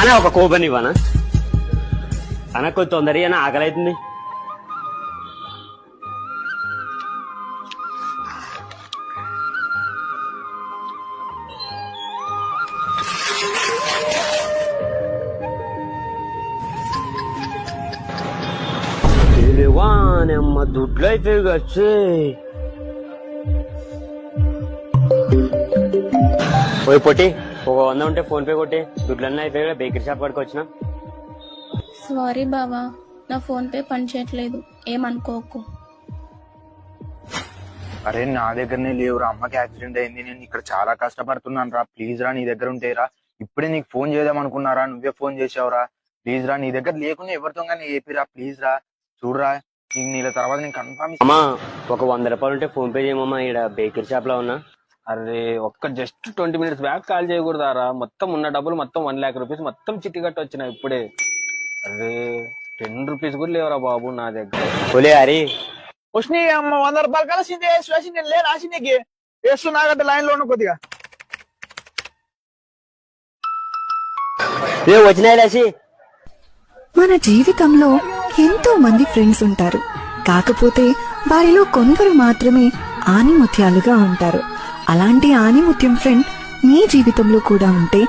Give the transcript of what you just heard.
అనా ఒక కోపని ఇవ్వనా అన్న కొంచెం తొందరగా అన్న ఆకలి అవుతుంది. అమ్మ దుడ్లు అయితే వచ్చి పోయి పొట్టి ఒక 100 ఉంటే ఫోన్ పే కొట్టి దుడ్లన్నీ అయిపోయి బేకరీ షాప్ వరకు వచ్చిన. సారీ బావా, నా ఫోన్ పే పని చేయట్లేదు, ఏమనుకోకు. అరే నా దగ్గరనే లేవురా, అమ్మకి యాక్సిడెంట్ అయింది, నేను ఇక్కడ చాలా కష్టపడుతున్నాను రా. ప్లీజ్ రా, నీ దగ్గర ఉంటేరా. ఇప్పుడే నీకు ఫోన్ చేద్దాం అనుకున్నారా, నువ్వే ఫోన్ చేసావురా. ప్లీజ్ రా, నీ దగ్గర లేకుండా ఎవరితో కానీ ఏపిరా. ప్లీజ్ రా, చూడరా నీళ్ళ తర్వాత నేను కన్ఫర్మ్. అమ్మా ఒక 100 రూపాయలు ఉంటే ఫోన్ పే చేయమమ్మా, ఇక్కడ బేకరీ షాప్ లో ఉన్నా. అరే ఒక్క జస్ట్ 20 minutes బ్యాక్ కాల్ చేయకూడదారా? మొత్తం ఉన్న డబ్బులు మొత్తం 1 lakh rupees మొత్తం చిట్టి కట్టి వచ్చినాయి ఇప్పుడే. అరే 10 rupees కూడా లేవరా బాబు నా దగ్గర. పోలే అరే వచ్చి అమ్మ 100 రూపాయలు కలిసింది వేసి నేను లేదు రాసి నీకు వేస్తున్నాగంటే లైన్ లో ఉన్న కొద్దిగా వచ్చినాయి రాసి. మన జీవితంలో ఎంతో మంది ఫ్రెండ్స్ ఉంటారు, కాకపోతే వారిలో కొందరు మాత్రమే ఆణిముత్యాలుగా ఉంటారు. అలాంటి ఆణిముత్యం ఫ్రెండ్ మీ జీవితంలో కూడా ఉంటే